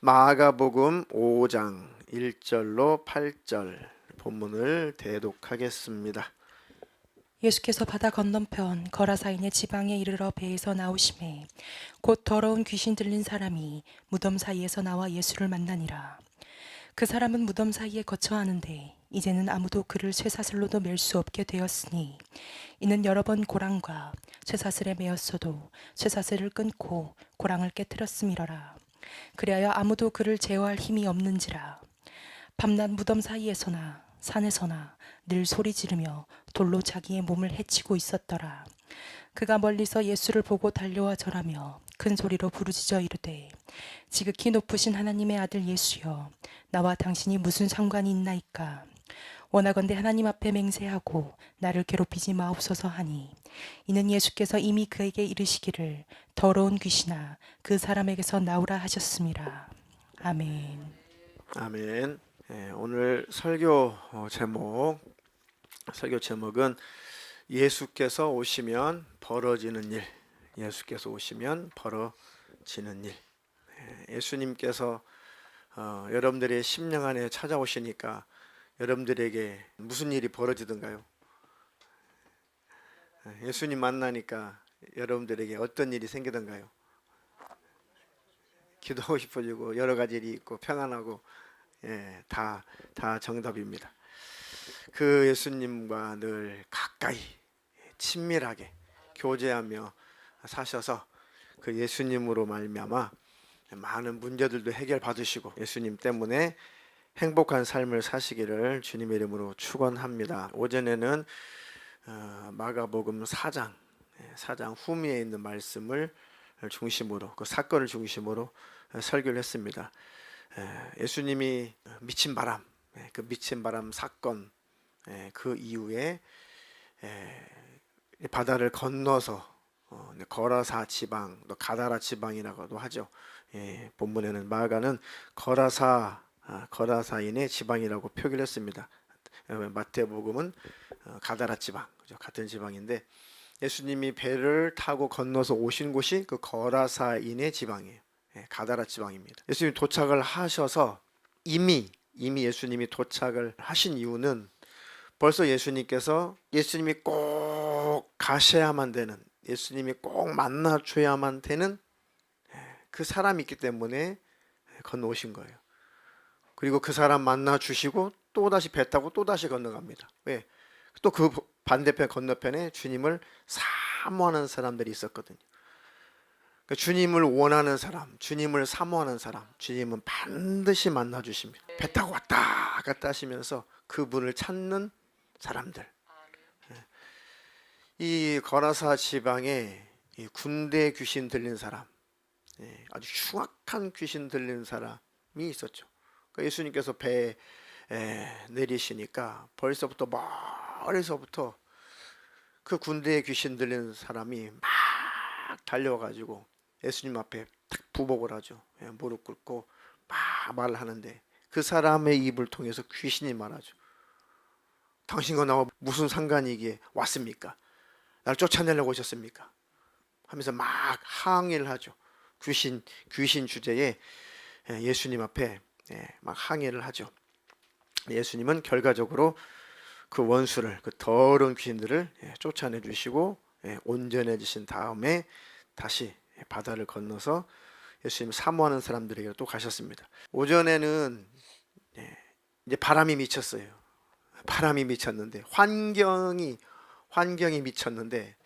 마가복음 5장 1절로 8절 본문을 대독하겠습니다. 예수께서 바다 건너편 거라사인의 지방에 이르러 배에서 나오심에 곧 더러운 귀신 들린 사람이 무덤 사이에서 나와 예수를 만나니라. 그 사람은 무덤 사이에 거처하는데 이제는 아무도 그를 쇠사슬로도 맬 수 없게 되었으니 이는 여러 번 고랑과 쇠사슬에 매었어도 쇠사슬을 끊고 고랑을 깨뜨렸음이러라. 그리하여 아무도 그를 제어할 힘이 없는지라. 밤낮 무덤 사이에서나 산에서나 늘 소리 지르며 돌로 자기의 몸을 해치고 있었더라. 그가 멀리서 예수를 보고 달려와 절하며 큰 소리로 부르짖어 이르되 지극히 높으신 하나님의 아들 예수여, 나와 당신이 무슨 상관이 있나이까. 원하건대 하나님 앞에 맹세하고 나를 괴롭히지 마옵소서 하니, 이는 예수께서 이미 그에게 이르시기를 더러운 귀신아 그 사람에게서 나오라 하셨음이라. 아멘. 아멘. 오늘 설교 제목은 예수께서 오시면 벌어지는 일. 예수께서 오시면 벌어지는 일. 예수님께서 여러분들의 심령 안에 찾아오시니까 여러분들에게 무슨 일이 벌어지던가요? 예수님 만나니까 여러분들에게 어떤 일이 생기던가요? 기도하고 싶어지고 여러 가지 일이 있고 평안하고, 다 정답입니다. 그 예수님과 늘 가까이 친밀하게 교제하며 사셔서 그 예수님으로 말미암아 많은 문제들도 해결받으시고 예수님 때문에 행복한 삶을 사시기를 주님의 이름으로 축원합니다. 오전에는 마가복음 4장 후미에 있는 말씀을 중심으로, 그 사건을 중심으로 설교를 했습니다. 예수님이 미친 바람, 그 미친 바람 사건, 그 이후에 바다를 건너서 거라사 지방, 또 가다라 지방이라고도 하죠. 본문에는 마가는 거라사인의 지방이라고 표기를 했습니다. 마태복음은 가다라 지방, 같은 지방인데 예수님이 배를 타고 건너서 오신 곳이 그 거라사인의 지방이에요. 가다라 지방입니다. 예수님이 도착을 하셔서 이미 예수님이 도착을 하신 이유는 벌써 예수님이 꼭 가셔야만 되는, 예수님이 꼭 만나줘야만 되는 그 사람이 있기 때문에 건너오신 거예요. 그리고 그 사람 만나주시고 또다시 배 타고 또다시 건너갑니다. 왜? 또 그 반대편 건너편에 주님을 사모하는 사람들이 있었거든요. 그러니까 주님을 원하는 사람, 주님을 사모하는 사람, 주님은 반드시 만나주십니다. 배 타고 왔다 갔다 하시면서 그분을 찾는 사람들. 이 거라사 지방에 군대 귀신 들린 사람, 아주 흉악한 귀신 들린 사람이 있었죠. 그러니까 예수님께서 배에 내리시니까 벌써부터 머리서부터 그 군대에 귀신 들린 사람이 막 달려와가지고 예수님 앞에 탁 부복을 하죠. 무릎 꿇고 막 말을 하는데 그 사람의 입을 통해서 귀신이 말하죠. 당신과 나와 무슨 상관이기에 왔습니까? 날 쫓아내려고 오셨습니까? 하면서 막 항의를 하죠. 귀신 주제에 예수님 앞에 막 항의를 하죠. 예수님은 결과적으로 그 원수를, 그 더러운 귀신들을 쫓아내 주시고 온전해지신 다음에 다시 바다를 건너서 예수님 사모하는 사람들에게 또 가셨습니다. 오전에는 이제 바람이 미쳤어요. 바람이 미쳤는데 환경이 미쳤는데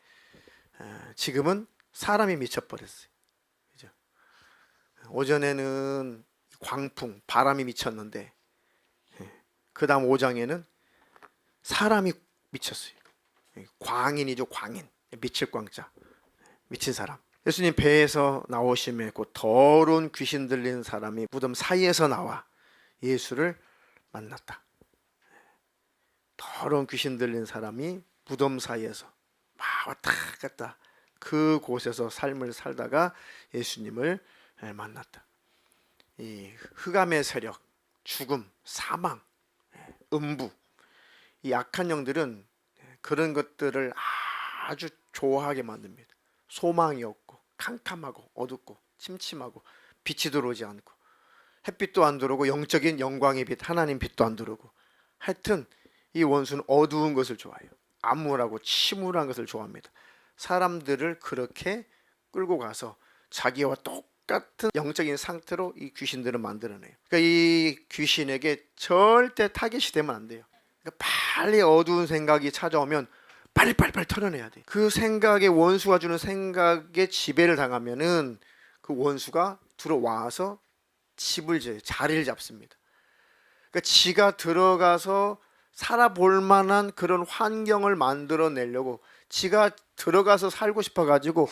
지금은 사람이 미쳐버렸어요. 그죠? 오전에는 광풍, 바람이 미쳤는데 그 다음 5장에는 사람이 미쳤어요. 광인이죠, 광인. 미칠 광자, 미친 사람. 예수님 배에서 나오심에 곧 더러운 귀신 들린 사람이 무덤 사이에서 나와 예수를 만났다. 더러운 귀신 들린 사람이 무덤 사이에서 막 왔다 갔다 그 곳에서 삶을 살다가 예수님을 만났다. 이 흑암의 세력, 죽음, 사망, 음부, 이 악한 영들은 그런 것들을 아주 좋아하게 만듭니다. 소망이 없고 캄캄하고 어둡고 침침하고 빛이 들어오지 않고 햇빛도 안 들어오고 영적인 영광의 빛 하나님 빛도 안 들어오고 하여튼 이 원수는 어두운 것을 좋아해요. 암울하고 침울한 것을 좋아합니다. 사람들을 그렇게 끌고 가서 자기와 똑같은 영적인 상태로 이 귀신들을 만들어내요. 그러니까 이 귀신에게 절대 타겟이 되면 안 돼요. 그러니까 빨리 어두운 생각이 찾아오면 빨리 털어내야 돼. 그 생각에 원수가 주는 생각에 지배를 당하면은 그 원수가 들어와서 집을 져요. 자리를 잡습니다. 그러니까 지가 들어가서 살아볼 만한 그런 환경을 만들어내려고 지가 들어가서 살고 싶어가지고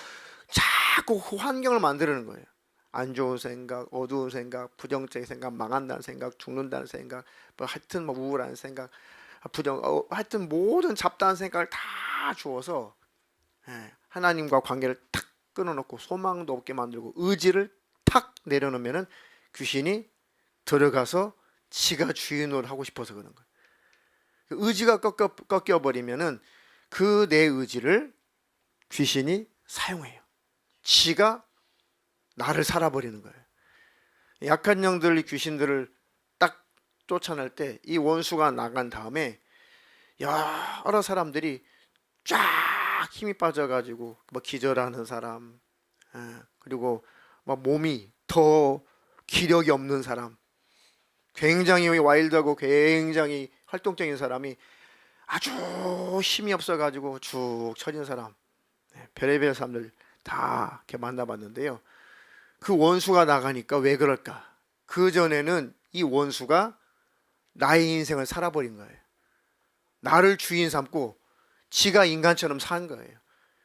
자꾸 그 환경을 만드는 거예요. 안 좋은 생각, 어두운 생각, 부정적인 생각, 망한다는 생각, 죽는다는 생각, 뭐 하여튼 뭐 우울한 생각, 하여튼 모든 잡다한 생각을 다 주어서 하나님과 관계를 탁 끊어놓고 소망도 없게 만들고 의지를 탁 내려놓으면은 귀신이 들어가서 지가 주인으로 하고 싶어서 그런 거예요. 의지가 꺾여버리면은 그 내 의지를 귀신이 사용해요. 지가 나를 살아버리는 거예요. 약한 영들, 귀신들을 딱 쫓아낼 때 이 원수가 나간 다음에 여러 사람들이 쫙 힘이 빠져가지고 뭐 기절하는 사람, 그리고 막 몸이 더 기력이 없는 사람, 굉장히 와일드하고 굉장히 활동적인 사람이 아주 힘이 없어가지고 쭉 처진 사람, 별의별 사람들 다 이렇게 만나봤는데요. 그 원수가 나가니까 왜 그럴까? 그 전에는 이 원수가 나의 인생을 살아버린 거예요. 나를 주인 삼고 지가 인간처럼 산 거예요.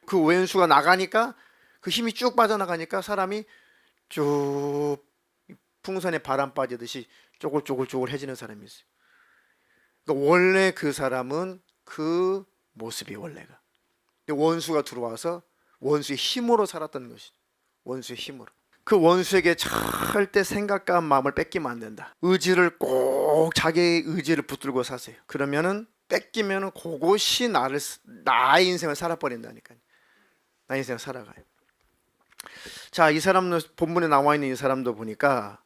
그 원수가 나가니까 그 힘이 쭉 빠져나가니까 사람이 쭉 풍선에 바람 빠지듯이 쪼글쪼글해지는 사람이 있어요. 그러니까 원래 그 사람은 그 모습이 원래가. 근데 원수가 들어와서 원수의 힘으로 살았던 것이. 원수의 힘으로. 그 원수에게 절대 생각과 마음을 뺏기면 안 된다. 의지를 꼭 자기의 의지를 붙들고 사세요. 그러면은 뺏기면은 그것이 나의 인생을 살아버린다니까요. 나의 인생을 살아가요. 자, 이 사람 본문에 나와 있는 이 사람도 보니까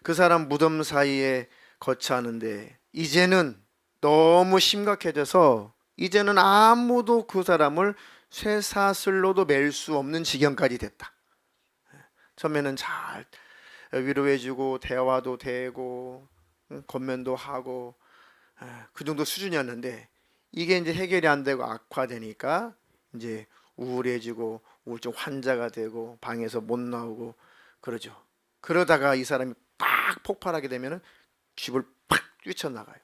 그 사람 무덤 사이에 거처하는데 이제는 너무 심각해져서 이제는 아무도 그 사람을 쇠사슬로도 맬 수 없는 지경까지 됐다. 처음에는 잘 위로해주고 대화도 되고 권면도 하고 그 정도 수준이었는데 이게 이제 해결이 안 되고 악화되니까 이제 우울해지고 우울증 환자가 되고 방에서 못 나오고 그러죠. 그러다가 이 사람이 팍 폭발하게 되면은 집을 팍 뛰쳐나가요.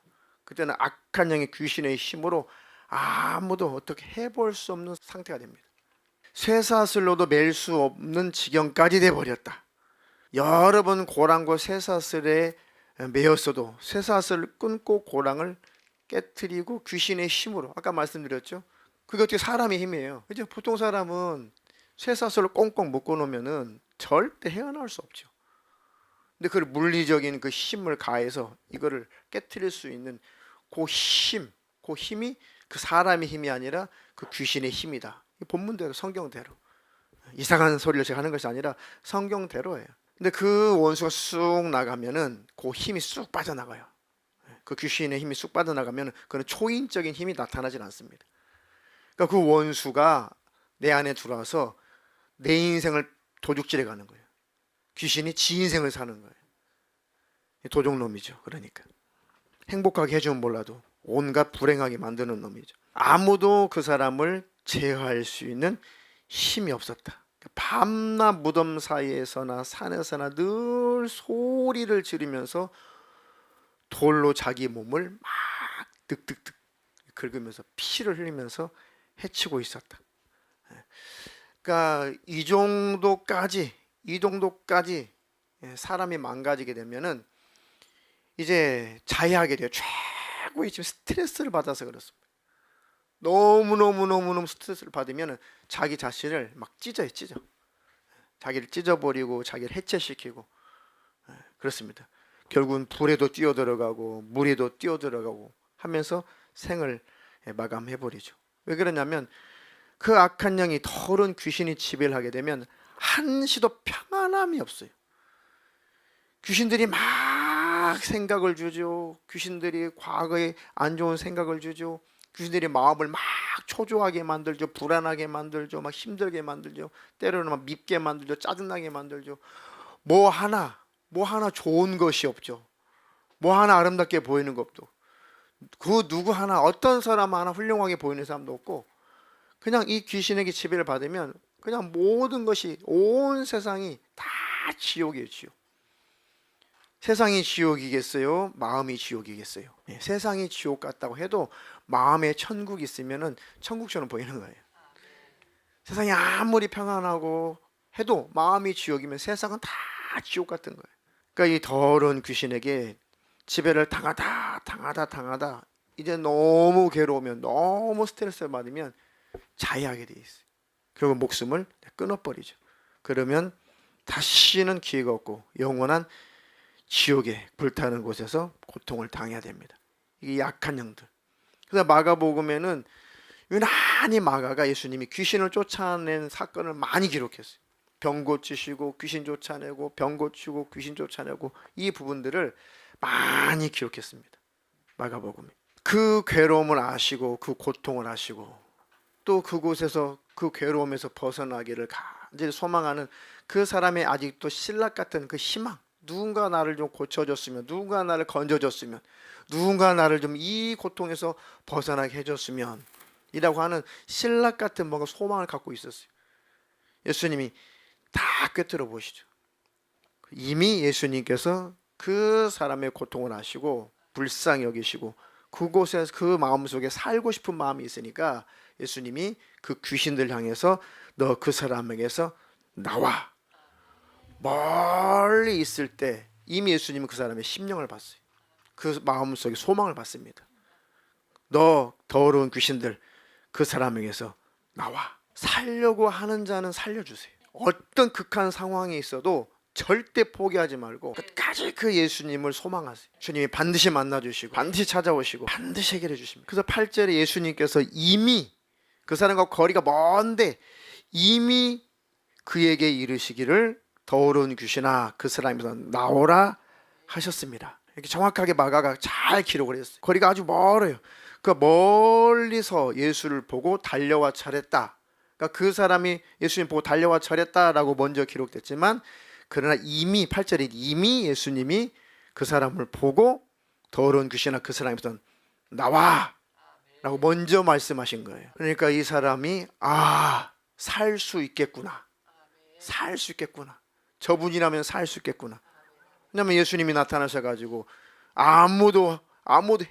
그때는 악한 영의 귀신의 힘으로 아무도 어떻게 해볼 수 없는 상태가 됩니다. 쇠사슬로도 맬 수 없는 지경까지 돼버렸다. 여러 번 고랑과 쇠사슬에 매였어도 쇠사슬을 끊고 고랑을 깨트리고 귀신의 힘으로 아까 말씀드렸죠. 그게 어떻게 사람의 힘이에요. 그죠? 보통 사람은 쇠사슬을 꽁꽁 묶어 놓으면은 절대 헤어나올 수 없죠. 근데 그 물리적인 그 힘을 가해서 이거를 깨트릴 수 있는 그 힘이 그 사람의 힘이 아니라 그 귀신의 힘이다. 본문대로 성경대로 이상한 소리를 제가 하는 것이 아니라 성경대로예요. 근데 그 원수가 쑥 나가면은 그 힘이 쑥 빠져나가요. 그 귀신의 힘이 쑥 빠져나가면 그는 초인적인 힘이 나타나질 않습니다. 그러니까 그 원수가 내 안에 들어와서 내 인생을 도둑질해 가는 거예요. 귀신이 지 인생을 사는 거예요. 도둑놈이죠. 그러니까 행복하게 해주면 몰라도 온갖 불행하게 만드는 놈이죠. 아무도 그 사람을 제어할 수 있는 힘이 없었다. 밤낮 무덤 사이에서나 산에서나 늘 소리를 지르면서 돌로 자기 몸을 막 득득득 긁으면서 피를 흘리면서 해치고 있었다. 그러니까 이 정도까지 사람이 망가지게 되면은 이제 자해하게 돼요. 최고의 지금 스트레스를 받아서 그렇습니다. 너무 스트레스를 받으면 자기 자신을 막 찢어요. 자기를 찢어버리고 자기를 해체시키고 그렇습니다. 결국은 불에도 뛰어들어가고 물에도 뛰어들어가고 하면서 생을 마감해버리죠. 왜 그러냐면 그 악한 영이 더러운 귀신이 지배를 하게 되면 한시도 평안함이 없어요. 귀신들이 막 생각을 주죠. 귀신들이 과거에 안 좋은 생각을 주죠. 귀신들이 마음을 막 초조하게 만들죠. 불안하게 만들죠. 막 힘들게 만들죠. 때로는 막 밉게 만들죠. 짜증나게 만들죠. 뭐 하나 좋은 것이 없죠. 뭐 하나 아름답게 보이는 것도, 그 누구 하나, 어떤 사람 하나 훌륭하게 보이는 사람도 없고, 그냥 이 귀신에게 지배를 받으면 그냥 모든 것이, 온 세상이 다 지옥이에요. 지옥. 세상이 지옥이겠어요? 마음이 지옥이겠어요? 예, 세상이 지옥 같다고 해도 마음에 천국이 있으면은 천국처럼 보이는 거예요. 세상이 아무리 평안하고 해도 마음이 지옥이면 세상은 다 지옥 같은 거예요. 그러니까 이 더러운 귀신에게 지배를 당하다 이제 너무 괴로우면, 너무 스트레스를 받으면 자해하게 돼 있어요. 그리고 목숨을 끊어버리죠. 그러면 다시는 기회가 없고 영원한 지옥에 불타는 곳에서 고통을 당해야 됩니다. 이게 약한 영들. 그래서 마가복음에는 유난히 마가가 예수님이 귀신을 쫓아낸 사건을 많이 기록했어요. 병 고치시고 귀신 쫓아내고, 병 고치고 귀신 쫓아내고, 이 부분들을 많이 기록했습니다. 마가복음에. 그 괴로움을 아시고 그 고통을 아시고 또 그곳에서, 그 괴로움에서 벗어나기를 간절히 소망하는 그 사람의 아직도 신락 같은 그 희망, 누군가 나를 좀 고쳐줬으면, 누군가 나를 건져줬으면, 누군가 나를 좀 이 고통에서 벗어나게 해줬으면 이라고 하는 신락 같은 뭔가 소망을 갖고 있었어요. 예수님이 다 꿰뚫어 보시죠. 이미 예수님께서 그 사람의 고통을 아시고 불쌍히 여기시고 그곳에서 그 마음속에 살고 싶은 마음이 있으니까 예수님이 그 귀신들 향해서 너 그 사람에게서 나와. 멀리 있을 때 이미 예수님은 그 사람의 심령을 봤어요. 그 마음속에 소망을 봤습니다. 너 더러운 귀신들 그 사람에게서 나와. 살려고 하는 자는 살려주세요. 어떤 극한 상황에 있어도 절대 포기하지 말고 끝까지 그 예수님을 소망하세요. 주님이 반드시 만나주시고 반드시 찾아오시고 반드시 해결해 주십니다. 그래서 8절에 예수님께서 이미 그 사람과 거리가 먼데 이미 그에게 이르시기를 더러운 귀신아 그 사람에서 나오라 하셨습니다. 이렇게 정확하게 마가가 잘 기록을 했어요. 거리가 아주 멀어요. 그 멀리서 예수를 보고 달려와 차렸다. 그러니까 그 사람이 예수님 보고 달려와 차렸다라고 먼저 기록됐지만, 그러나 이미 8절에 이미 예수님이 그 사람을 보고 더러운 귀신아 그 사람에서 나와 라고 먼저 말씀하신 거예요. 그러니까 이 사람이 살 수 있겠구나, 살 수 있겠구나, 저분이라면 살 수 있겠구나. 왜냐하면 예수님이 나타나셔가지고 아무도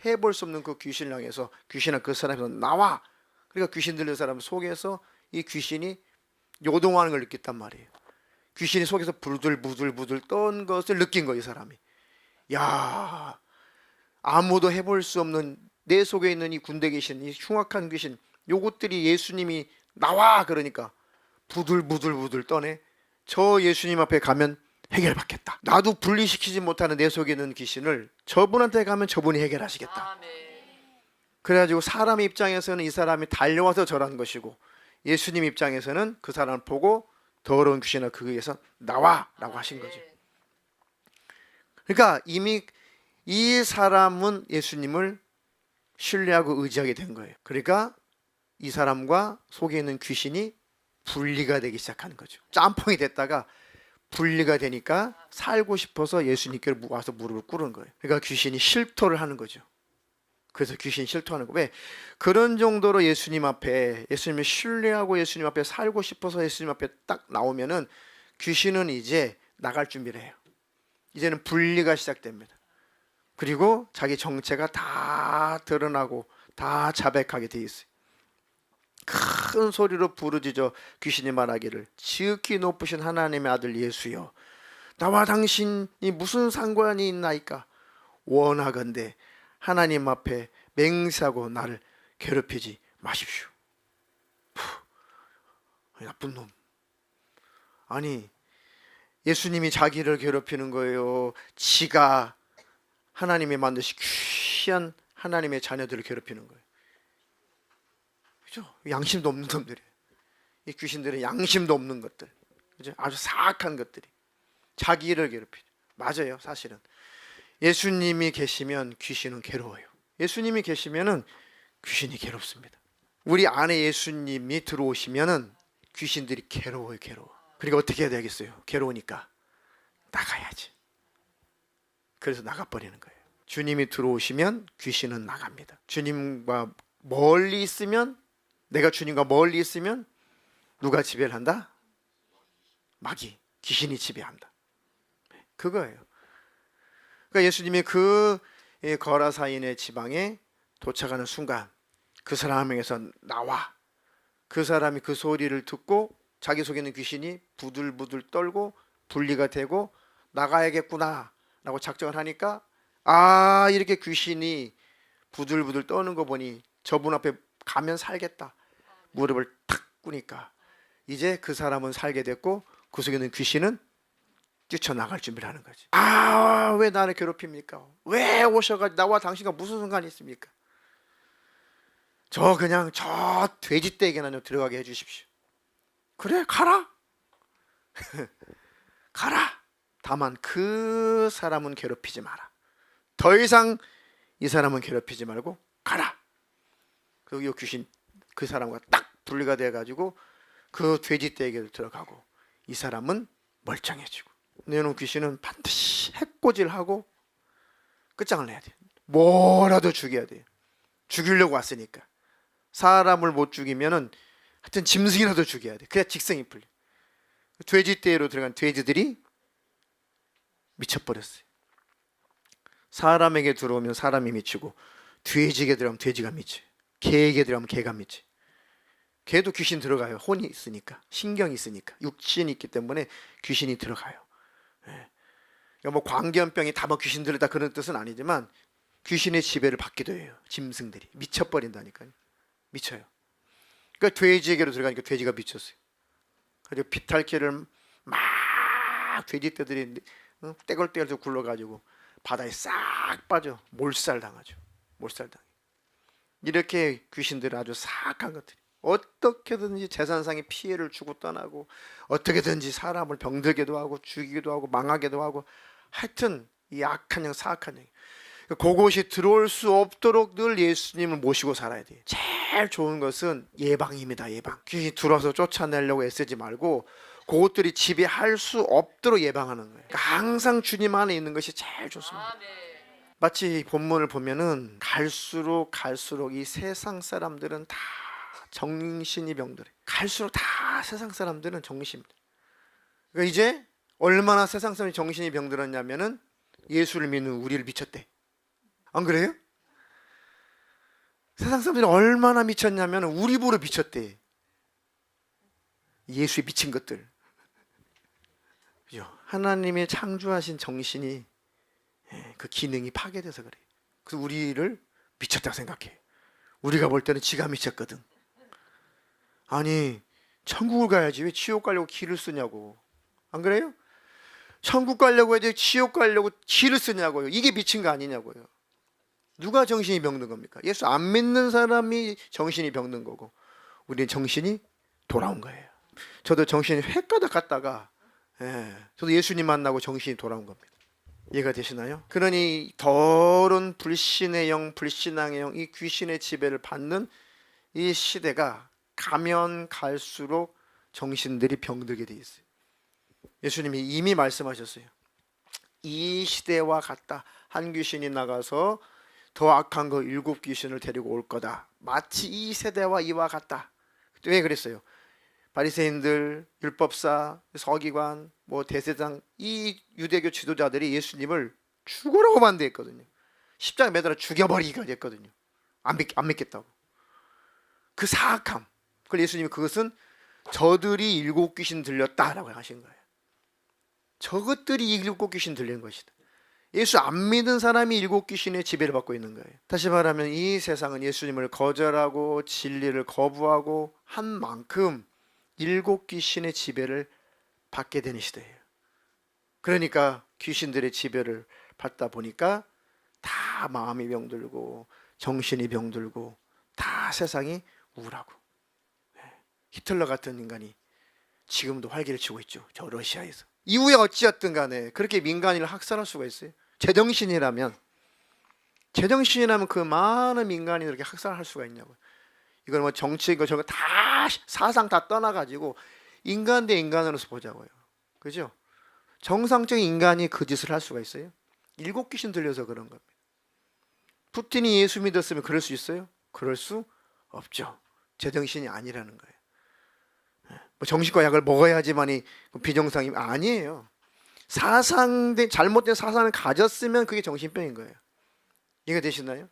해볼 수 없는 그 귀신을 향해서 귀신아 그 사람에서 나와. 그러니까 귀신 들린 사람 속에서 이 귀신이 요동하는 걸 느꼈단 말이에요. 귀신이 속에서 부들부들 떤 것을 느낀 거예요. 이 사람이. 야, 아무도 해볼 수 없는 내 속에 있는 이 군대 귀신, 이 흉악한 귀신, 요것들이 예수님이 나와 그러니까 부들부들 떠네. 저 예수님 앞에 가면 해결받겠다. 나도 분리시키지 못하는 내 속에 있는 귀신을 저분한테 가면 저분이 해결하시겠다. 그래가지고 사람 입장에서는 이 사람이 달려와서 절한 것이고, 예수님 입장에서는 그 사람을 보고 더러운 귀신아 그에게서 나와 라고 하신 거죠. 그러니까 이미 이 사람은 예수님을 신뢰하고 의지하게 된 거예요. 그러니까 이 사람과 속에 있는 귀신이 분리가 되기 시작하는 거죠. 짬뽕이 됐다가 분리가 되니까 살고 싶어서 예수님께 와서 무릎을 꿇은 거예요. 그러니까 귀신이 실토를 하는 거죠. 그래서 귀신이 실토하는 거. 왜? 그런 정도로 예수님 앞에, 예수님을 신뢰하고 예수님 앞에 살고 싶어서 예수님 앞에 딱 나오면은 귀신은 이제 나갈 준비를 해요. 이제는 분리가 시작됩니다. 그리고 자기 정체가 다 드러나고 다 자백하게 돼 있어요. 큰 소리로 부르짖어 귀신이 말하기를 지극히 높으신 하나님의 아들 예수여, 나와 당신이 무슨 상관이 있나이까? 원하건대 하나님 앞에 맹세하고 나를 괴롭히지 마십시오. 나쁜 놈. 아니, 예수님이 자기를 괴롭히는 거예요? 지가 하나님이 만드신 귀한 하나님의 자녀들을 괴롭히는 거예요. 그죠? 양심도 없는 놈들이에요. 이 귀신들은 양심도 없는 것들, 그죠? 아주 사악한 것들이 자기를 괴롭히죠. 맞아요, 사실은. 예수님이 계시면 귀신은 괴로워요. 예수님이 계시면은 귀신이 괴롭습니다. 우리 안에 예수님이 들어오시면은 귀신들이 괴로워요, 괴로워. 그러니까 어떻게 해야 되겠어요? 괴로우니까 나가야지. 그래서 나가버리는 거예요. 주님이 들어오시면 귀신은 나갑니다. 주님과 멀리 있으면, 내가 주님과 멀리 있으면 누가 지배를 한다? 마귀, 귀신이 지배한다. 그거예요. 그러니까 예수님이 그 거라사인의 지방에 도착하는 순간 그 사람에게서 나와. 그 사람이 그 소리를 듣고 자기 속에 있는 귀신이 부들부들 떨고 분리가 되고 나가야겠구나 라고 작정을 하니까, 아, 이렇게 귀신이 부들부들 떠는 거 보니 저분 앞에 가면 살겠다. 무릎을 탁 꿇으니까 이제 그 사람은 살게 됐고 그 속에 있는 귀신은 뛰쳐나갈 준비를 하는 거지. 아, 왜 나를 괴롭힙니까? 왜 오셔가지고 나와 당신과 무슨 상관이 있습니까? 저 그냥 저 돼지떼에게나 들어가게 해주십시오. 그래, 가라. 가라. 다만 그 사람은 괴롭히지 마라. 더 이상 이 사람은 괴롭히지 말고 가라. 그리고 이 귀신 그 사람과 딱 분리가 돼가지고 그 돼지떼에게 들어가고 이 사람은 멀쩡해지고, 내놓은 귀신은 반드시 해코지하고 끝장을 내야 돼. 뭐라도 죽여야 돼. 죽이려고 왔으니까. 사람을 못 죽이면은 하여튼 짐승이라도 죽여야 돼. 그래야 직성이 풀려. 돼지떼로 들어간 돼지들이 미쳐버렸어요. 사람에게 들어오면 사람이 미치고 돼지에게 들어가면 돼지가 미쳐요. 개에게 들어가면 개가 미쳐요. 개도 귀신 들어가요. 혼이 있으니까, 신경이 있으니까, 육신이 있기 때문에 귀신이 들어가요. 그러니까 뭐 광견병이 다 뭐 귀신 들었다 그런 뜻은 아니지만 귀신의 지배를 받기도 해요. 짐승들이 미쳐버린다니까요. 미쳐요. 그러니까 돼지에게로 들어가니까 돼지가 미쳤어요. 그래서 비탈길을 막 돼지떼들이 떼굴떼굴 굴러가지고 바다에 싹 빠져 몰살 당하죠. 몰살 당해. 이렇게 귀신들은 아주 사악한 것들이 어떻게든지 재산상의 피해를 주고 떠나고 어떻게든지 사람을 병들게도 하고 죽이기도 하고 망하게도 하고, 하여튼 이 악한 영, 사악한 영, 그곳이 들어올 수 없도록 늘 예수님을 모시고 살아야 돼요. 제일 좋은 것은 예방입니다. 예방. 귀신이 들어와서 쫓아내려고 애쓰지 말고 그것들이 지배할 수 없도록 예방하는 거예요. 그러니까 항상 주님 안에 있는 것이 제일 좋습니다. 마치 본문을 보면은 갈수록 이 세상 사람들은 다 정신이 병들어. 갈수록 다 세상 사람들은 정신이. 그러니까 이제 얼마나 세상 사람이 정신이 병들었냐면은 예수를 믿는 우리를 미쳤대. 안 그래요? 세상 사람들이 얼마나 미쳤냐면 우리 보러 미쳤대. 예수에 미친 것들. 하나님의 창조하신 정신이 그 기능이 파괴돼서 그래. 그래서 우리를 미쳤다고 생각해. 우리가 볼 때는 지가 미쳤거든. 아니, 천국을 가야지 왜 지옥 가려고 기를 쓰냐고. 안 그래요? 천국 가려고 해야지 지옥 가려고 기를 쓰냐고요. 이게 미친 거 아니냐고요. 누가 정신이 병든 겁니까? 예수 안 믿는 사람이 정신이 병든 거고 우리는 정신이 돌아온 거예요. 저도 정신이 헷가닥 갔다가 저도 예수님 만나고 정신이 돌아온 겁니다. 이해가 되시나요? 그러니 더러운 불신의 영, 불신앙의 영, 이 귀신의 지배를 받는 이 시대가 가면 갈수록 정신들이 병들게 돼 있어요. 예수님이 이미 말씀하셨어요. 이 시대와 같다. 한 귀신이 나가서 더 악한 거 7 귀신을 데리고 올 거다. 마치 이 세대와 이와 같다. 왜 그랬어요? 바리새인들, 율법사, 서기관, 뭐 대제사장, 이 유대교 지도자들이 예수님을 죽으라고 반대했거든요. 십자가에 매달아 죽여버리기까지 했거든요. 안 믿겠다고. 그 사악함. 그걸 예수님이 그것은 저들이 7 귀신 들렸다라고 하신 거예요. 저것들이 7 귀신 들리는 것이다. 예수 안 믿는 사람이 7 귀신의 지배를 받고 있는 거예요. 다시 말하면 이 세상은 예수님을 거절하고 진리를 거부하고 한 만큼 7 귀신의 지배를 받게 되는 시대예요. 그러니까 귀신들의 지배를 받다 보니까 다 마음이 병들고 정신이 병들고 다 세상이 우울하고 히틀러 같은 인간이 지금도 활기를 치고 있죠. 저 러시아에서. 이후에 어찌였든 간에 그렇게 민간인을 학살할 수가 있어요. 제정신이라면 그 많은 민간인을 이렇게 학살할 수가 있냐고요. 이건 뭐 정치고 저거 다 사상 다 떠나가지고 인간 대 인간으로서 보자고요. 그죠? 정상적인 인간이 그 짓을 할 수가 있어요? 일곱 귀신 들려서 그런 겁니다. 푸틴이 예수 믿었으면 그럴 수 있어요? 그럴 수 없죠. 제정신이 아니라는 거예요. 뭐 정신과 약을 먹어야지만이 비정상이 아니에요. 잘못된 사상을 가졌으면 그게 정신병인 거예요. 이해가 되시나요?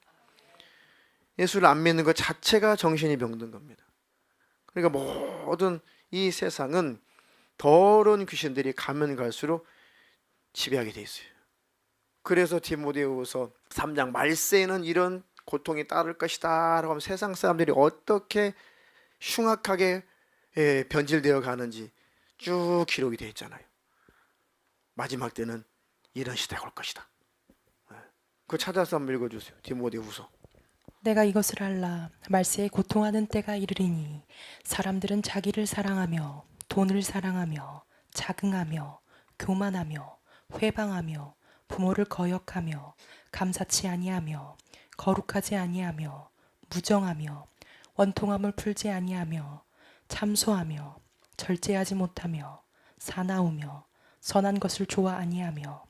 예수를 안 믿는 것 자체가 정신이 병든 겁니다. 그러니까 모든 이 세상은 더러운 귀신들이 가면 갈수록 지배하게 돼 있어요. 그래서 디모데후서 3장 말세에는 이런 고통이 따를 것이다 라고 하면 세상 사람들이 어떻게 흉악하게 변질되어 가는지 쭉 기록이 되어 있잖아요. 마지막 때는 이런 시대가 올 것이다. 그거 찾아서 한번 읽어주세요. 디모데후서. 내가 이것을 알라. 말세에 고통하는 때가 이르리니 사람들은 자기를 사랑하며 돈을 사랑하며 자긍하며 교만하며 회방하며 부모를 거역하며 감사치 아니하며 거룩하지 아니하며 무정하며 원통함을 풀지 아니하며 참소하며 절제하지 못하며 사나우며 선한 것을 좋아 아니하며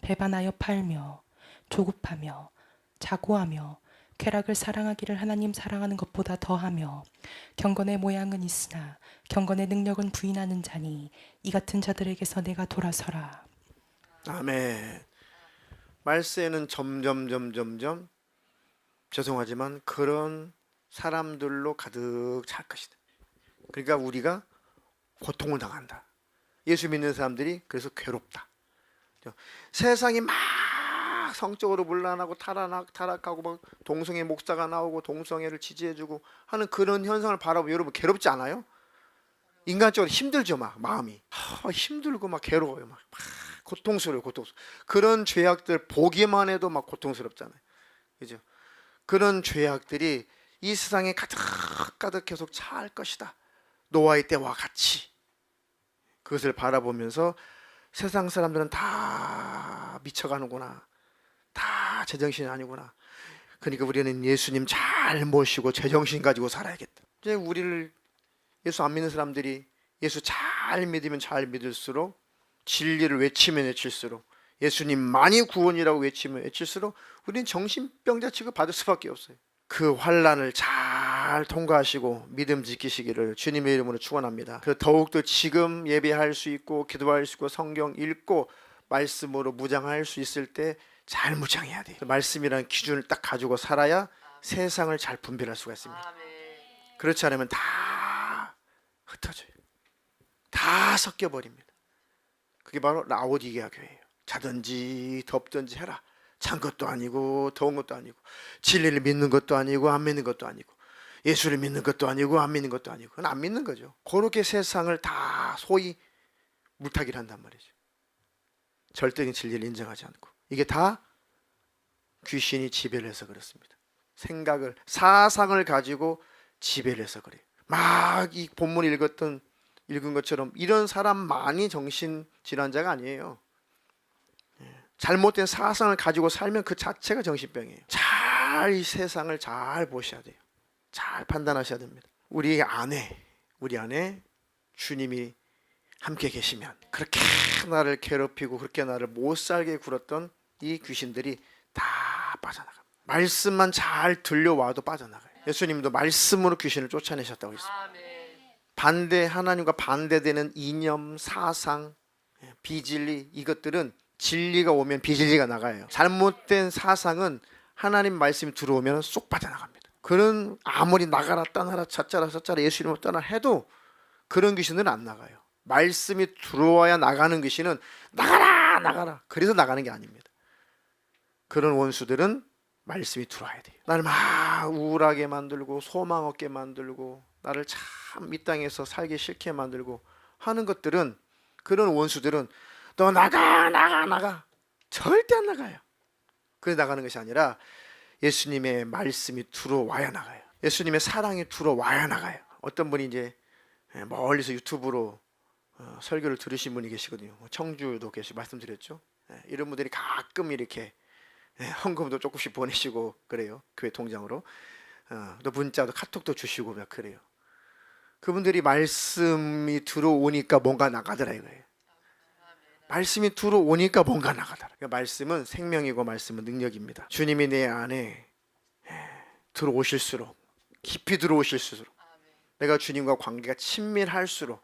배반하여 팔며 조급하며 자고하며 쾌락을 사랑하기를 하나님 사랑하는 것보다 더하며 경건의 모양은 있으나 경건의 능력은 부인하는 자니 이 같은 자들에게서 내가 돌아서라. 아멘. 말세는 점점 죄송하지만 그런 사람들로 가득 찰 것이다. 그러니까 우리가 고통을 당한다. 예수 믿는 사람들이 그래서 괴롭다. 세상이 막 성적으로 문란하고 타락하고 막 동성애 목사가 나오고 동성애를 지지해주고 하는 그런 현상을 바라보면 여러분 괴롭지 않아요? 인간적으로 힘들죠. 막 마음이 힘들고 막 괴로워요. 막 고통스러워요. 그런 죄악들 보기만 해도 막 고통스럽잖아요. 그죠? 그런 죄악들이 이 세상에 가득 계속 찰 것이다. 노아의 때와 같이. 그것을 바라보면서 세상 사람들은 다 미쳐가는구나. 다 제정신이 아니구나. 그러니까 우리는 예수님 잘 모시고 제정신 가지고 살아야겠다. 이제 우리를 예수 안 믿는 사람들이 예수 잘 믿으면 잘 믿을수록 진리를 외치면 외칠수록 예수님만이 구원이라고 외치면 외칠수록 우리는 정신병자 취급 받을 수밖에 없어요. 그 환난을 잘 통과하시고 믿음 지키시기를 주님의 이름으로 축원합니다. 그 더욱더 지금 예배할 수 있고 기도할 수 있고 성경 읽고 말씀으로 무장할 수 있을 때 잘 무장해야 돼요. 말씀이라는 기준을 딱 가지고 살아야 세상을 잘 분별할 수가 있습니다. 그렇지 않으면 다 흩어져요. 다 섞여버립니다. 그게 바로 라오디게아 교회예요. 자든지 덥든지 해라. 찬 것도 아니고 더운 것도 아니고 진리를 믿는 것도 아니고 안 믿는 것도 아니고 예수를 믿는 것도 아니고 안 믿는 것도 아니고 그건 안 믿는 거죠. 그렇게 세상을 다 소위 물타기를 한단 말이죠. 절대적인 진리를 인정하지 않고 이게 다 귀신이 지배를 해서 그렇습니다. 사상을 가지고 지배를 해서 그래요. 막 이 본문 읽은 것처럼 이런 사람만이 정신질환자가 아니에요. 잘못된 사상을 가지고 살면 그 자체가 정신병이에요. 잘 이 세상을 잘 보셔야 돼요. 잘 판단하셔야 됩니다. 우리 안에 주님이 함께 계시면 그렇게 나를 괴롭히고 그렇게 나를 못 살게 굴었던 이 귀신들이 다 빠져나갑니다. 말씀만 잘 들려와도 빠져나가요. 예수님도 말씀으로 귀신을 쫓아내셨다고 했습니다. 하나님과 반대되는 이념, 사상, 비진리 이것들은 진리가 오면 비진리가 나가요. 잘못된 사상은 하나님 말씀이 들어오면 쏙 빠져나갑니다. 그런 아무리 나가라 떠나라 찾자라 예수님을 떠나 해도 그런 귀신들은 안 나가요. 말씀이 들어와야 나가는 귀신은 나가라 그래서 나가는 게 아닙니다. 그런 원수들은 말씀이 들어와야 돼요. 나를 막 우울하게 만들고 소망 없게 만들고 나를 참 이 땅에서 살기 싫게 만들고 하는 것들은 그런 원수들은 너 나가 절대 안 나가요. 그래 나가는 것이 아니라 예수님의 말씀이 들어와야 나가요. 예수님의 사랑이 들어와야 나가요. 어떤 분이 이제 멀리서 유튜브로 설교를 들으신 분이 계시거든요. 청주도 계시고 말씀드렸죠. 이런 분들이 가끔 이렇게 헌금도 조금씩 보내시고 그래요. 교회 통장으로. 또 문자도 카톡도 주시고 막 그래요. 그분들이 말씀이 들어오니까 뭔가 나가더라 이거예요. 말씀이 들어오니까 뭔가 나가더라. 그러니까 말씀은 생명이고 말씀은 능력입니다. 주님이 내 안에 들어오실수록, 깊이 들어오실수록, 내가 주님과 관계가 친밀할수록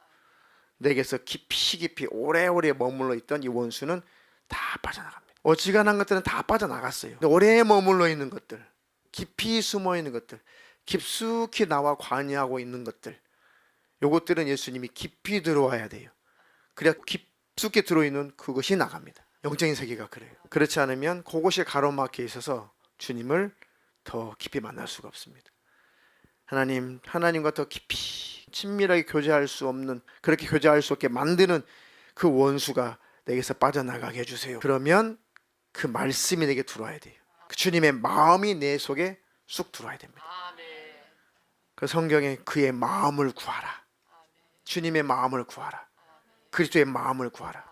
내게서 깊이 오래오래 머물러 있던 이 원수는 다 빠져나갑니다. 어지간한 것들은 다 빠져나갔어요. 근데 오래 머물러 있는 것들, 깊이 숨어 있는 것들, 깊숙이 나와 관여하고 있는 것들, 요것들은 예수님이 깊이 들어와야 돼요. 그래야 깊숙이 들어있는 그것이 나갑니다. 영적인 세계가 그래요. 그렇지 않으면 그곳이 가로막혀 있어서 주님을 더 깊이 만날 수가 없습니다. 하나님과 더 깊이 친밀하게 교제할 수 없는, 그렇게 교제할 수 없게 만드는 그 원수가 내게서 빠져나가게 해주세요. 그러면 그 말씀이 내게 들어와야 돼요. 그 주님의 마음이 내 속에 쑥 들어와야 됩니다. 그 성경에 그의 마음을 구하라, 주님의 마음을 구하라, 그리스도의 마음을 구하라.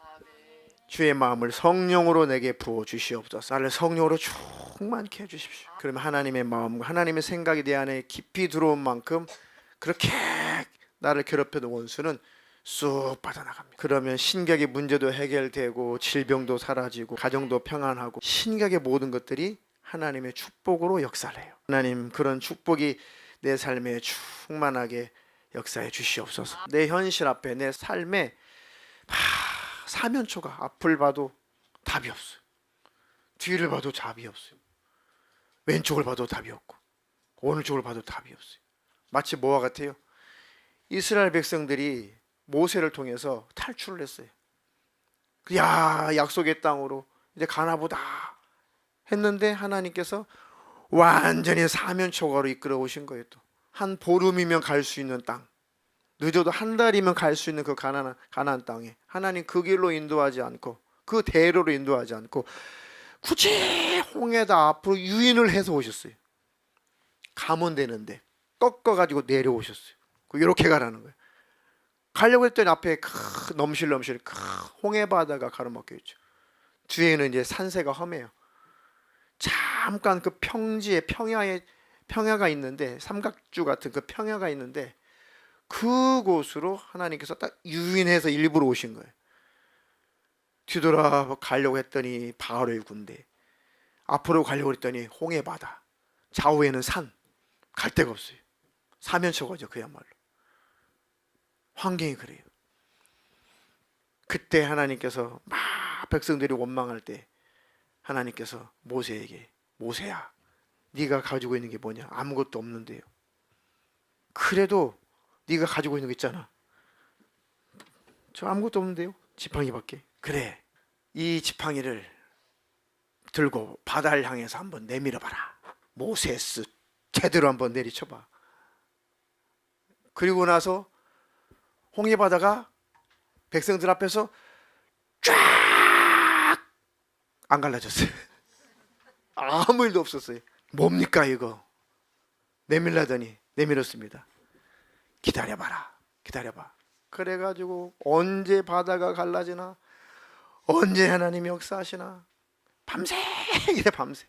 주의 마음을 성령으로 내게 부어 주시옵소서. 나를 성령으로 충만케 해주십시오. 그러면 하나님의 마음과 하나님의 생각이 내 안에 깊이 들어온 만큼 그렇게 나를 괴롭혀도 원수는 쑥 빠져나갑니다. 그러면 신격의 문제도 해결되고 질병도 사라지고 가정도 평안하고 신격의 모든 것들이 하나님의 축복으로 역사를 해요. 하나님, 그런 축복이 내 삶에 충만하게 역사해 주시옵소서. 내 현실 앞에, 내 삶에 사면초가 앞을 봐도 답이 없어요. 뒤를 봐도 답이 없어요. 왼쪽을 봐도 답이 없고 오른쪽을 봐도 답이 없어요. 마치 뭐와 같아요? 이스라엘 백성들이 모세를 통해서 탈출을 했어요. 약속의 땅으로 이제 가나보다 했는데 하나님께서 완전히 사면초가로 이끌어 오신 거예요. 또 한 보름이면 갈 수 있는 땅, 늦어도 한 달이면 갈 수 있는 그 가나안 땅에 하나님 그 길로 인도하지 않고 그 대로로 인도하지 않고 굳이 홍해다 앞으로 유인을 해서 오셨어요. 가면 되는데 꺾어가지고 내려오셨어요. 이렇게 가라는 거예요. 가려고 했더니 앞에 넘실넘실 홍해 바다가 가로막혀 있죠. 뒤에는 이제 산세가 험해요. 잠깐 그 평지에 평야가 있는데, 삼각주 같은 그 평야가 있는데 그곳으로 하나님께서 딱 유인해서 일부러 오신 거예요. 뒤돌아 가려고 했더니 바알의 군대, 앞으로 가려고 했더니 홍해 바다, 좌우에는 산, 갈 데가 없어요. 사면초가죠. 그야말로 환경이 그래요. 그때 하나님께서 막 백성들이 원망할 때 하나님께서 모세에게, 모세야, 네가 가지고 있는 게 뭐냐? 아무것도 없는데요. 그래도 네가 가지고 있는 거 있잖아. 저 아무것도 없는데요. 지팡이밖에. 그래, 이 지팡이를 들고 바다를 향해서 한번 내밀어봐라. 모세스 제대로 한번 내리쳐봐. 그리고 나서 홍해 바다가 백성들 앞에서 쫙 안 갈라졌어요. 아무 일도 없었어요. 뭡니까 이거? 내밀라더니 내밀었습니다. 기다려봐라, 기다려봐. 그래가지고 언제 바다가 갈라지나, 언제 하나님이 역사하시나, 밤새 이래 밤새.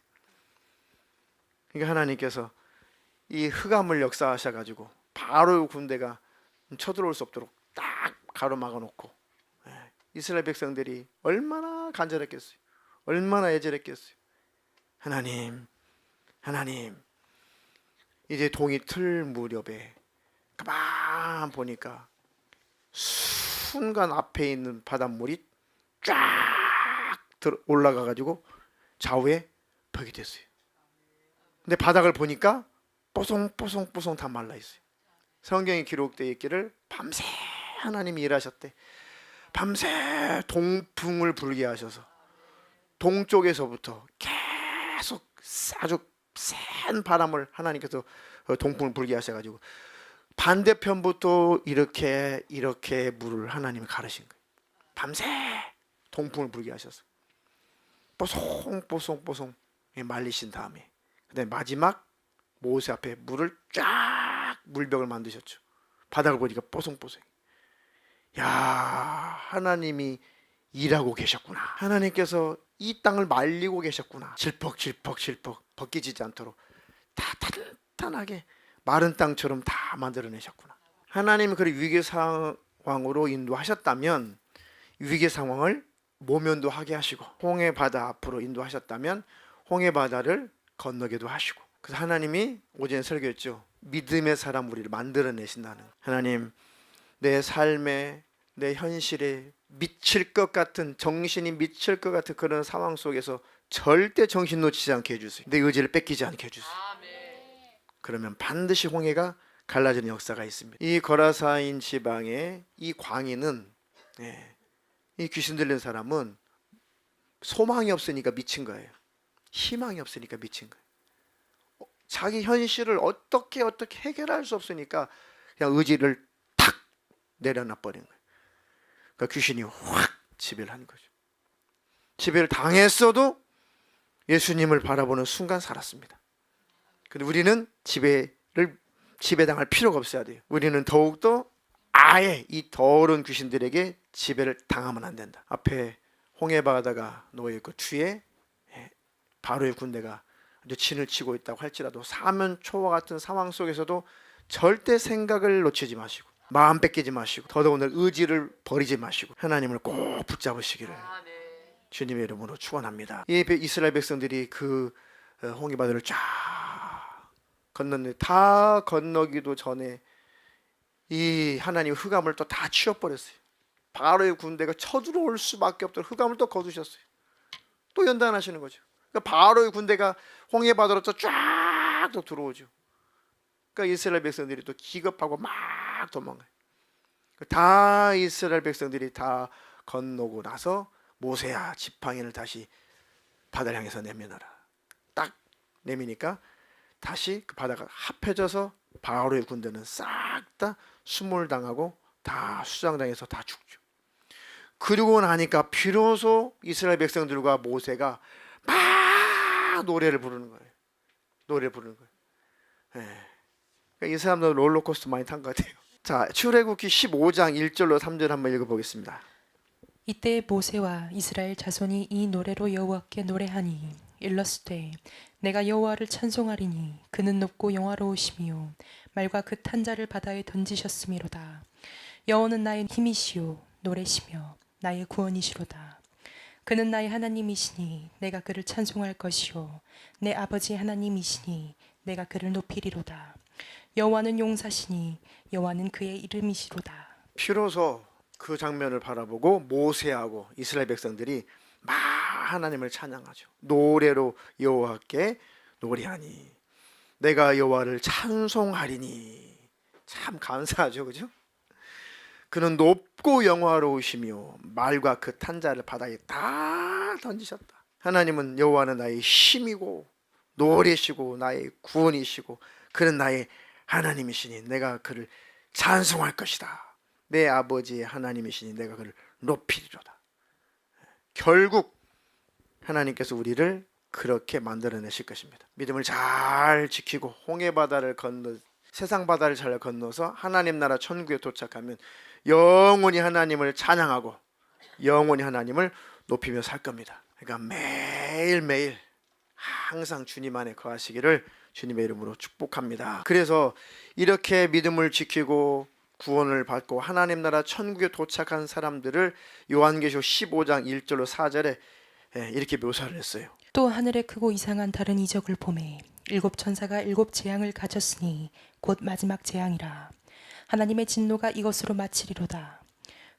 그러니까 하나님께서 이 흑암을 역사하셔가지고 바로 군대가 쳐들어올 수 없도록 딱 가로막아 놓고, 이스라엘 백성들이 얼마나 간절했겠어요. 얼마나 애절했겠어요. 하나님, 이제 동이 틀 무렵에 가만 보니까 순간 앞에 있는 바닷물이 쫙 올라가가지고 좌우에 벽이 됐어요. 근데 바닥을 보니까 뽀송뽀송 다 말라있어요. 성경에 기록되어 있기를 밤새 하나님이 일하셨대. 밤새 동풍을 불게 하셔서 동쪽에서부터 계속 아주 센 바람을 하나님께서 동풍을 불게 하셔가지고 반대편부터 이렇게 물을 하나님이 가르신 거예요. 밤새 동풍을 불게 하셔서 뽀송 말리신 다음에 그다음에 마지막 모세 앞에 물을 쫙 물벽을 만드셨죠. 바닥을 보니까 뽀송뽀송. 야, 하나님이 일하고 계셨구나. 하나님께서 이 땅을 말리고 계셨구나. 질퍽질퍽 벗기지지 않도록 다 탄탄하게 마른 땅처럼 다 만들어내셨구나. 하나님이 그 위기 상황으로 인도하셨다면 위기 상황을 모면도하게 하시고, 홍해 바다 앞으로 인도하셨다면 홍해 바다를 건너게도 하시고, 그래서 하나님이 오전에 설교했죠. 믿음의 사람 우리를 만들어내신다는. 하나님, 내 삶에, 내 현실에 미칠 것 같은, 정신이 미칠 것 같은 그런 상황 속에서 절대 정신 놓치지 않게 해주세요. 내 의지를 뺏기지 않게 해주세요. 그러면 반드시 홍해가 갈라지는 역사가 있습니다. 이 거라사인 지방의 이 광인은, 이 귀신 들린 사람은 소망이 없으니까 미친 거예요. 희망이 없으니까 미친 거예요. 자기 현실을 어떻게 해결할 수 없으니까 그냥 의지를 탁 내려놔 버린 거예요. 그러니까 귀신이 확 지배를 한 거죠. 지배를 당했어도 예수님을 바라보는 순간 살았습니다. 근데 우리는 지배당할 필요가 없어야 돼요. 우리는 더욱더 아예 이 더러운 귀신들에게 지배를 당하면 안 된다. 앞에 홍해 바다가 놓여 있고 뒤에 바로의 군대가 진을 치고 있다고 할지라도 사면초와 같은 상황 속에서도 절대 생각을 놓치지 마시고, 마음 뺏기지 마시고, 더더군다나 의지를 버리지 마시고 하나님을 꼭 붙잡으시기를 주님의 이름으로 축원합니다. 이 이스라엘 백성들이 그 홍해 바다를 쫙 건넜는데, 다 건너기도 전에 이 하나님 흑암을 또 다 치워버렸어요. 바로의 군대가 쳐들어올 수밖에 없도록 흑암을 또 거두셨어요. 또 연단하시는 거죠. 그러니까 바로의 군대가 홍해 바다로 또 쫙 또 들어오죠. 그러니까 이스라엘 백성들이 또 기겁하고 막 도망가요. 다 이스라엘 백성들이 다 건너고 나서 모세야, 지팡이를 다시 바다를 향해서 내밀어라. 딱 내미니까 다시 그 바다가 합해져서 바로의 군대는 싹 다 수몰당하고 다 수장당해서 다 죽죠. 그러고 나니까 비로소 이스라엘 백성들과 모세가 막 노래를 부르는 거예요. 노래를 부르는 거예요. 이 사람들 롤러코스터 많이 탄 것 같아요. 자, 출애굽기 15장 1절로 3절 한번 읽어보겠습니다. 이때 모세와 이스라엘 자손이 이 노래로 여호와께 노래하니 일러스되 내가 여호와를 찬송하리니 그는 높고 영화로우시며 말과 그 탄자를 바다에 던지셨음이로다. 여호와는 나의 힘이시요 노래시며 나의 구원이시로다. 그는 나의 하나님이시니 내가 그를 찬송할 것이요 내 아버지 하나님이시니 내가 그를 높이리로다. 여호와는 용사시니 여호와는 그의 이름이시로다. 비로소 그 장면을 바라보고 모세하고 이스라엘 백성들이 막 하나님을 찬양하죠. 노래로 여호와께 노래하니 내가 여호와를 찬송하리니. 참 감사하죠, 그죠? 그는 높고 영화로우시며 말과 그 탄자를 바다에 다 던지셨다. 하나님은 여호와는 나의 힘이고 노래시고 나의 구원이시고 그는 나의 하나님이시니 내가 그를 찬송할 것이다. 내 아버지의 하나님이시니 내가 그를 높이리로다. 결국 하나님께서 우리를 그렇게 만들어내실 것입니다. 믿음을 잘 지키고 홍해 바다를 건너 세상 바다를 잘 건너서 하나님 나라 천국에 도착하면 영원히 하나님을 찬양하고 영원히 하나님을 높이며 살 겁니다. 그러니까 매일매일 항상 주님 안에 거하시기를 주님의 이름으로 축복합니다. 그래서 이렇게 믿음을 지키고 구원을 받고 하나님 나라 천국에 도착한 사람들을 요한계시록 15장 1절로 4절에 이렇게 묘사를 했어요. 또 하늘에 크고 이상한 다른 이적을 보매 일곱 천사가 일곱 재앙을 가졌으니 곧 마지막 재앙이라. 하나님의 진노가 이것으로 마치리로다.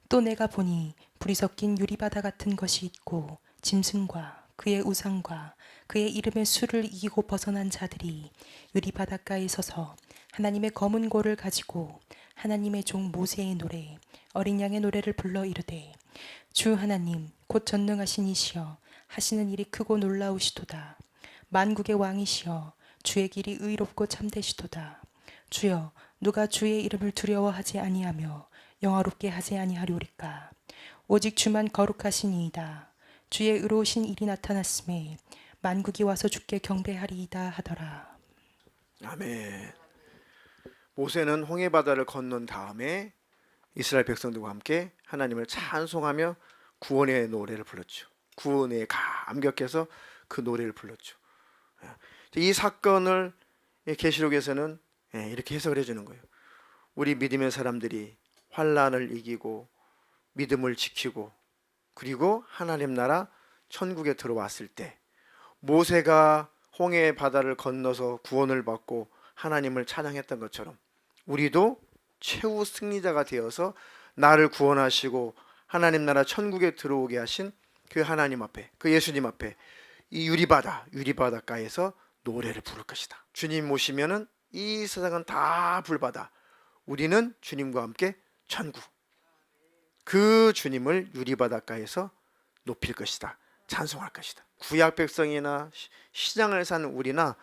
또 내가 보니 불이 섞인 유리바다 같은 것이 있고 짐승과 그의 우상과 그의 이름의 수를 이기고 벗어난 자들이 유리바닷가에 서서 하나님의 검은 고를 가지고 하나님의 종 모세의 노래 어린 양의 노래를 불러 이르되 주 하나님 곧 전능하신 이시여 하시는 일이 크고 놀라우시도다. 만국의 왕이시여 주의 길이 의롭고 참되시도다. 주여 누가 주의 이름을 두려워하지 아니하며 영화롭게 하지 아니하리오리까. 오직 주만 거룩하시니이다. 주의 의로우신 일이 나타났음에 만국이 와서 주께 경배하리이다 하더라. 아멘. 모세는 홍해 바다를 건넌 다음에 이스라엘 백성들과 함께 하나님을 찬송하며 구원의 노래를 불렀죠. 구원에 감격해서 그 노래를 불렀죠. 이 사건을 계시록에서는 이렇게 해석을 해주는 거예요. 우리 믿음의 사람들이 환난을 이기고 믿음을 지키고 그리고 하나님 나라 천국에 들어왔을 때 모세가 홍해 바다를 건너서 구원을 받고 하나님을 찬양했던 것처럼 우리도 최후 승리자가 되어서 나를 구원하시고 하나님 나라 천국에 들어오게 하신 그 하나님 앞에, 그 예수님 앞에 이 유리바닷가에서 노래를 부를 것이다. 주님 모시면은 이 세상은 다 불바다. 우리는 주님과 함께 천국. 그 주님을 유리바닷가에서 높일 것이다. 찬송할 것이다. 구약 백성이나 신앙을 사는 우리나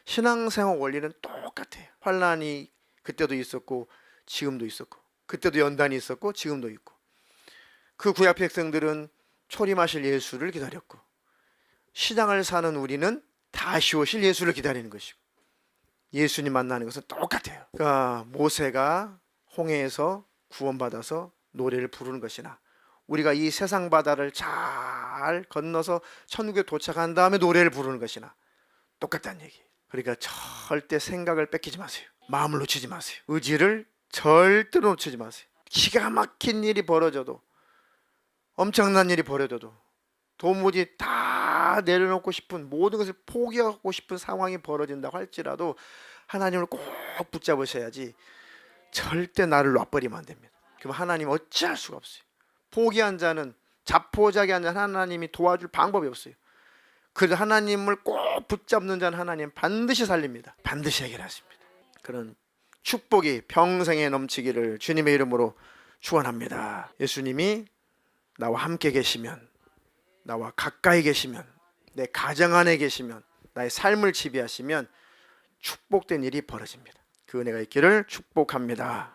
신앙생활 원리는 똑같아요. 환란이 그때도 있었고 지금도 있었고 그때도 연단이 있었고 지금도 있고 그 구약 백성들은 초림하실 예수를 기다렸고 신앙을 사는 우리는 다시 오실 예수를 기다리는 것이고 예수님 만나는 것은 똑같아요. 그러니까 모세가 홍해에서 구원받아서 노래를 부르는 것이나 우리가 이 세상 바다를 잘 건너서 천국에 도착한 다음에 노래를 부르는 것이나 똑같다는 얘기예요. 그러니까 절대 생각을 뺏기지 마세요. 마음을 놓치지 마세요. 의지를 절대로 놓치지 마세요. 기가 막힌 일이 벌어져도 엄청난 일이 벌어져도 도무지 다 내려놓고 싶은 모든 것을 포기하고 싶은 상황이 벌어진다고 할지라도 하나님을 꼭 붙잡으셔야지 절대 나를 놔버리면 안 됩니다. 그럼 하나님 어찌할 수가 없어요. 포기한 자는 자포자기한 자는 하나님이 도와줄 방법이 없어요. 그래서 하나님을 꼭 붙잡는 자는 하나님 반드시 살립니다. 반드시 해결하십니다. 그런 축복이 평생에 넘치기를 주님의 이름으로 축원합니다. 예수님이 나와 함께 계시면, 나와 가까이 계시면, 내 가정 안에 계시면, 나의 삶을 지배하시면 축복된 일이 벌어집니다. 그 은혜가 있기를 축복합니다.